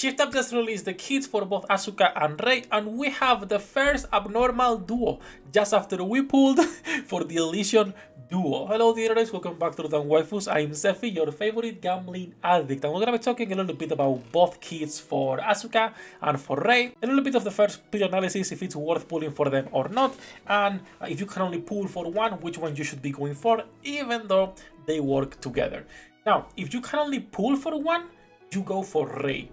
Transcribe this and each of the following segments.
Shift Up just released the kits for both Asuka and Rei, and we have the first abnormal duo just after we pulled for the Elysian duo. Hello dear guys, welcome back to the Waifus. I'm Sefhi, your favorite gambling addict, and we're gonna be talking a little bit about both kits for Asuka and for Rei, a little bit of the first pre analysis, if it's worth pulling for them or not, and if you can only pull for one, which one you should be going for, even though they work together. Now, if you can only pull for one, you go for Rei.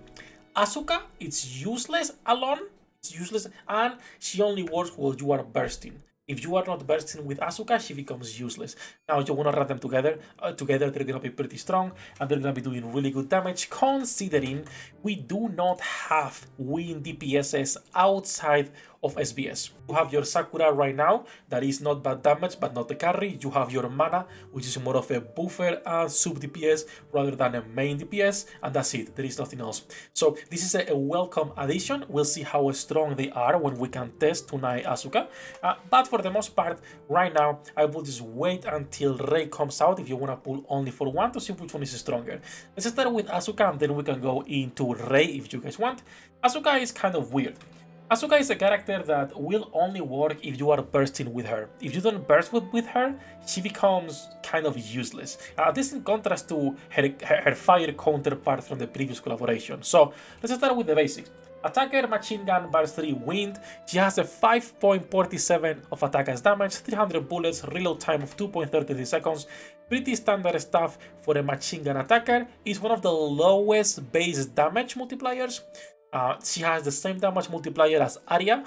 Asuka, it's useless alone, it's useless, and she only works while you are bursting. If you are not bursting with Asuka, she becomes useless. Now you want to run them together. Together they're going to be pretty strong, and they're going to be doing really good damage, considering we do not have win DPSs outside of SBS. You have your Sakura right now, that is not bad damage, but not the carry. You have your Mana, which is more of a buffer and sub DPS rather than a main DPS, and that's it. There is nothing else. So this is a welcome addition. We'll see how strong they are when we can test tonight Asuka. But for the most part, right now, I will just wait until Rei comes out if you want to pull only for one to see which one is stronger. Let's start with Asuka, and then we can go into Rei if you guys want. Asuka is kind of weird. Asuka is a character that will only work if you are bursting with her. If you don't burst with her, she becomes kind of useless. This in contrast to her fire counterpart from the previous collaboration. So let's start with the basics. Attacker, machine gun, bars 3, wind. She has a 5.47 of attack as damage, 300 bullets, reload time of 2.33 seconds. Pretty standard stuff for a machine gun attacker. Is one of the lowest base damage multipliers. She has the same damage multiplier as Arya,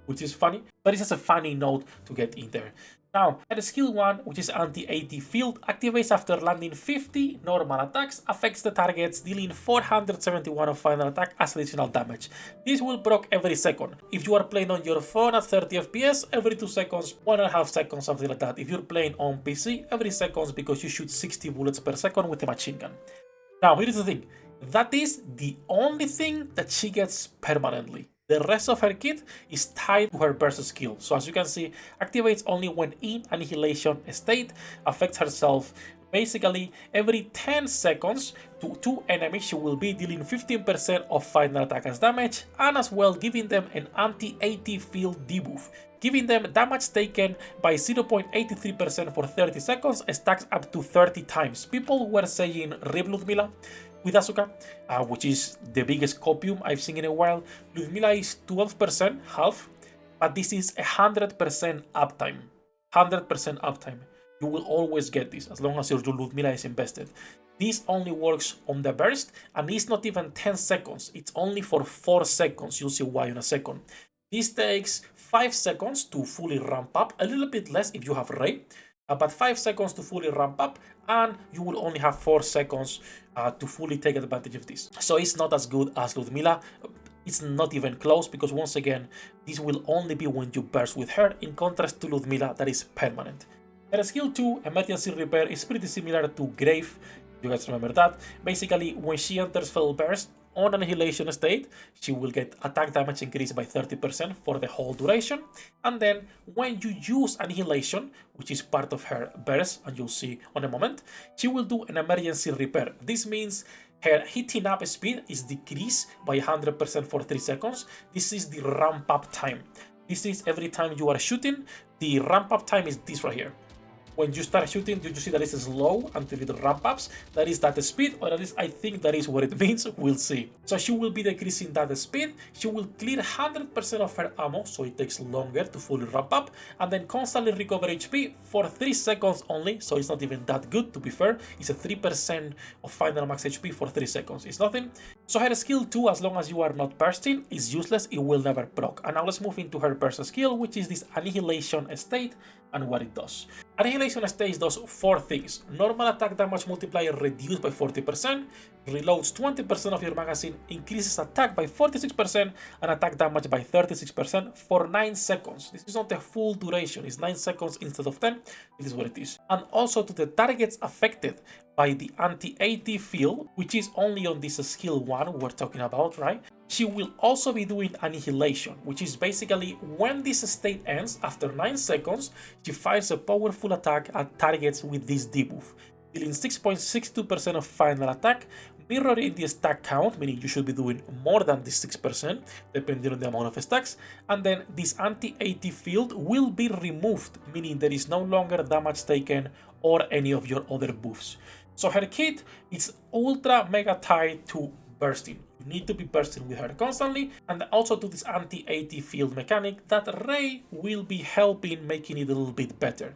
which is funny, but it's just a funny note to get in there. Now, her skill 1, which is anti-AT field, activates after landing 50 normal attacks, affects the targets, dealing 471 of final attack as additional damage. This will proc every second. If you are playing on your phone at 30 FPS, every 2 seconds, 1.5 seconds, something like that. If you're playing on PC, every seconds, because you shoot 60 bullets per second with a machine gun. Now, here's the thing. That is the only thing that she gets permanently. The rest of her kit is tied to her burst skill. So as you can see, activates only when in annihilation state, affects herself basically every 10 seconds to 2 enemies. She will be dealing 15% of final attack as damage, and as well giving them an anti-AT field debuff. Giving them damage taken by 0.83% for 30 seconds stacks up to 30 times. People were saying RIP Ludmilla with Asuka, which is the biggest copium I've seen in a while. Ludmilla is 12%, half, but this is 100% uptime. 100% uptime. You will always get this as long as your Ludmilla is invested. This only works on the burst, and it's not even 10 seconds. It's only for 4 seconds. You'll see why in a second. This takes 5 seconds to fully ramp up, a little bit less if you have Rei, but 5 seconds to fully ramp up, and you will only have 4 seconds to fully take advantage of this. So it's not as good as Ludmilla. It's not even close, because once again, this will only be when you burst with her, in contrast to Ludmilla that is permanent. Her skill 2, Emergency Repair, is pretty similar to Grave. You guys remember that? Basically, when she enters full burst, on annihilation state, she will get attack damage increased by 30% for the whole duration. And then when you use annihilation, which is part of her burst, and you'll see on a moment, she will do an emergency repair. This means her hitting up speed is decreased by 100% for 3 seconds. This is the ramp up time. This is every time you are shooting, the ramp up time is this right here. When you start shooting, you see that it's slow until it ramp ups. That is that speed, or at least I think that is what it means. We'll see. So she will be decreasing that speed. She will clear 100% of her ammo, so it takes longer to fully ramp up, and then constantly recover HP for 3 seconds only. So it's not even that good, to be fair. It's a 3% of final max HP for 3 seconds. It's nothing. So her skill 2, as long as you are not bursting, is useless. It will never proc. And now let's move into her burst skill, which is this annihilation state, and what it does. Annihilation stage does 4 things. Normal attack damage multiplier reduced by 40%, reloads 20% of your magazine, increases attack by 46%, and attack damage by 36% for 9 seconds. This is not the full duration, it's 9 seconds instead of 10. This is what it is. And also to the targets affected by the anti-AT field, which is only on this skill 1 we're talking about, right? She will also be doing annihilation, which is basically when this state ends after 9 seconds, she fires a powerful attack at targets with this debuff, dealing 6.62% of final attack, mirroring the stack count, meaning you should be doing more than the 6%, depending on the amount of stacks. And then this anti-AT field will be removed, meaning there is no longer damage taken or any of your other buffs. So her kit is ultra mega tied to bursting. You need to be bursting with her constantly, and also to this anti-AT field mechanic that Rei will be helping, making it a little bit better.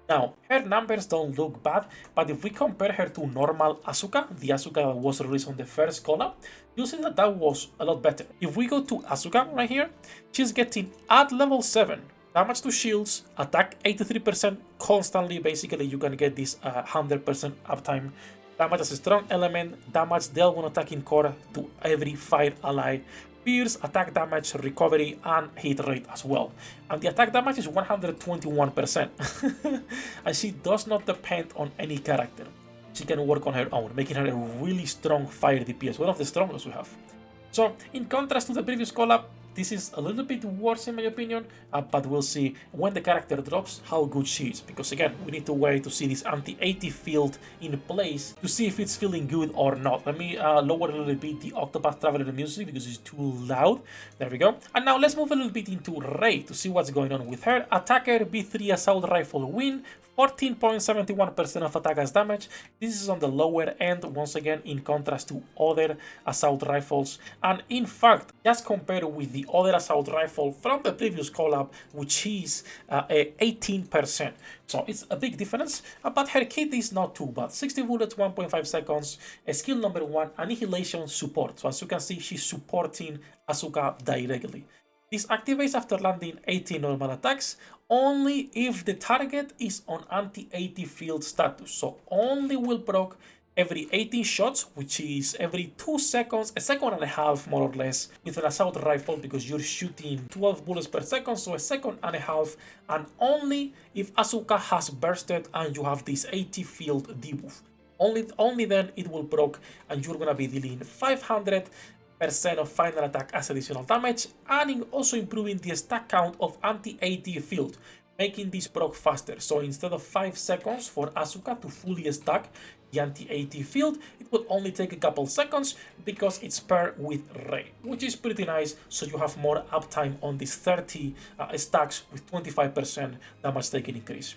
Now, her numbers don't look bad, but if we compare her to normal Asuka, the Asuka that was released on the first collab, you'll see that that was a lot better. If we go to Asuka right here, she's getting at level 7 damage to shields, attack 83% constantly. Basically, you can get this 100% uptime. Damage as a strong element, damage dealt when attacking core to every fire ally, pierce, attack damage, recovery, and hit rate as well. And the attack damage is 121%. And she does not depend on any character. She can work on her own, making her a really strong fire DPS, one of the strongest we have. So, in contrast to the previous collab, this is a little bit worse in my opinion, but we'll see when the character drops how good she is, because again, we need to wait to see this anti-AT field in place to see if it's feeling good or not. Let me lower a little bit the Octopath Traveler music because it's too loud. There we go. And now let's move a little bit into Rei to see what's going on with her. Attacker B3 Assault Rifle win, 14.71% of attack as damage. This is on the lower end, once again, in contrast to other assault rifles. And in fact, just compared with the other assault rifle from the previous collab, which is 18%. So it's a big difference, but her kit is not too bad. 60 bullets, 1.5 seconds. Skill number 1, Annihilation support. So as you can see, she's supporting Asuka directly. This activates after landing 18 normal attacks, only if the target is on anti-AT field status. So only will proc every 18 shots, which is every 2 seconds, a second and a half more or less, with an assault rifle, because you're shooting 12 bullets per second, so a second and a half, and only if Asuka has bursted and you have this AT field debuff. Only then it will proc, and you're gonna be dealing 500% of final attack as additional damage, and also improving the stack count of anti-AT field, making this proc faster. So instead of 5 seconds for Asuka to fully stack the anti-AT field, it will only take a couple seconds because it's paired with Rei, which is pretty nice. So you have more uptime on these 30 stacks with 25% damage taken increase.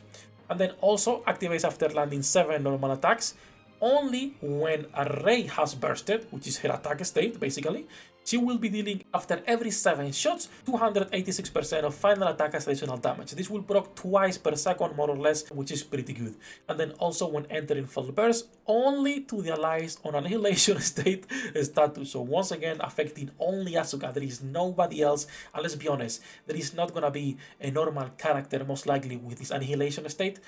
And then also activates after landing 7 normal attacks, only when a Rei has bursted, which is her attack state basically. She will be dealing after every 7 shots 286% of final attack as additional damage. This will proc twice per second more or less, which is pretty good. And then also when entering full burst, only to the allies on Annihilation state status. So once again affecting only Asuka, there is nobody else. And let's be honest, there is not gonna be a normal character most likely with this Annihilation state.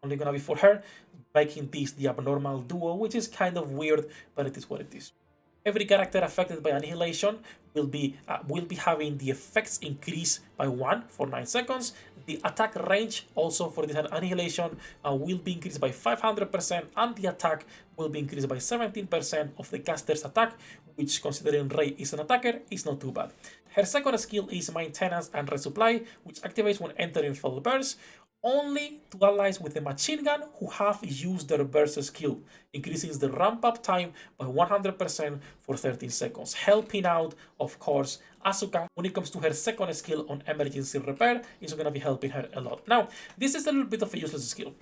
Only gonna be for her, making this the abnormal duo, which is kind of weird, but it is what it is. Every character affected by Annihilation will be having the effects increase by 1 for 9 seconds. The attack range also for this Annihilation will be increased by 500%, and the attack will be increased by 17% of the caster's attack, which, considering Rei is an attacker, is not too bad. Her second skill is Maintenance and Resupply, which activates when entering full burst, only to allies with a machine gun who have used their burst skill, increasing the ramp up time by 100% for 13 seconds, helping out, of course, Asuka when it comes to her second skill on emergency repair. Is going to be helping her a lot. Now, this is a little bit of a useless skill,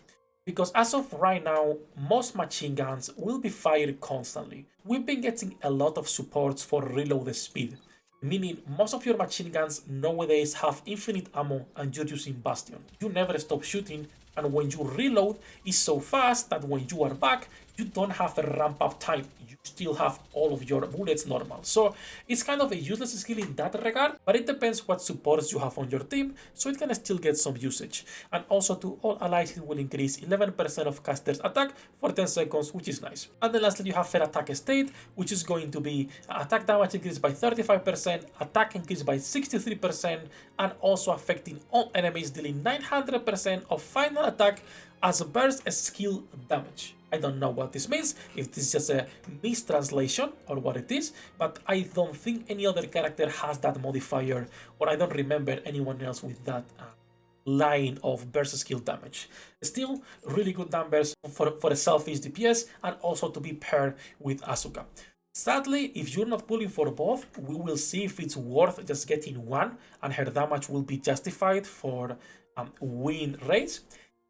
because as of right now, most machine guns will be fired constantly. We've been getting a lot of supports for reload speed, meaning most of your machine guns nowadays have infinite ammo and you're using Bastion. You never stop shooting, and when you reload, it's so fast that when you are back, you don't have a ramp up time. You still have all of your bullets normal. So it's kind of a useless skill in that regard, but it depends what supports you have on your team, so it can still get some usage. And also to all allies, it will increase 11% of caster's attack for 10 seconds, which is nice. And then lastly, you have her attack state, which is going to be attack damage increased by 35%, attack increased by 63%, and also affecting all enemies, dealing 900% of final attack as a burst skill damage. I don't know what this means, if this is just a mistranslation or what it is, but I don't think any other character has that modifier, or I don't remember anyone else with that line of burst skill damage. Still, really good numbers for a selfish DPS, and also to be paired with Asuka. Sadly, if you're not pulling for both, we will see if it's worth just getting one and her damage will be justified for win rates.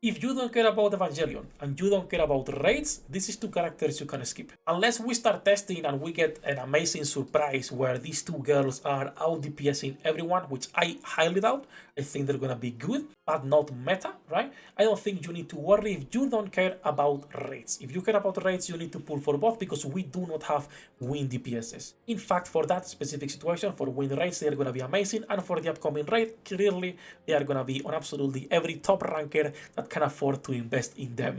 If you don't care about Evangelion and you don't care about raids, this is 2 characters you can skip. Unless we start testing and we get an amazing surprise where these 2 girls are out DPSing everyone, which I highly doubt. I think they're gonna be good, but not meta, right? I don't think you need to worry if you don't care about raids. If you care about raids, you need to pull for both because we do not have win DPSs. In fact, for that specific situation, for win raids, they are gonna be amazing, and for the upcoming raid, clearly they are gonna be on absolutely every top ranker that can afford to invest in them.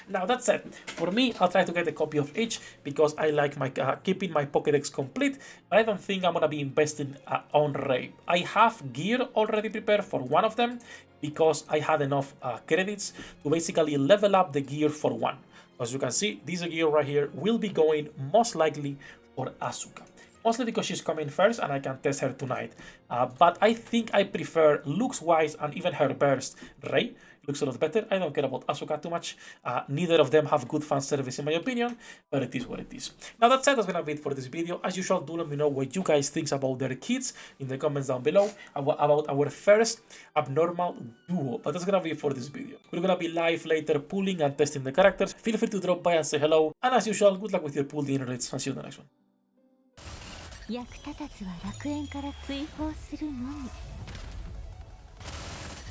Now that said, for me, I'll try to get a copy of each because I like my keeping my Pokédex complete, but I don't think I'm gonna be investing on raid. I have gear already prepared for one of them because I had enough credits to basically level up the gear for one. As you can see, this gear right here will be going most likely for Asuka. Mostly because she's coming first and I can test her tonight. But I think I prefer looks-wise and even her burst Rei. Looks a lot better. I don't care about Asuka too much. Neither of them have good fan service in my opinion, but it is what it is. Now that said, that's gonna be it for this video. As usual, do let me know what you guys think about their kits in the comments down below about our first abnormal duo. But that's gonna be it for this video. We're gonna be live later pulling and testing the characters. Feel free to drop by and say hello. And as usual, good luck with your pull generates and see you in the next one. 役立たずは楽園から追放するのみ。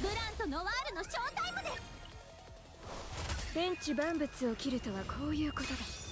ブランとノワールのショータイムです。天地万物を切るとはこういうことだ。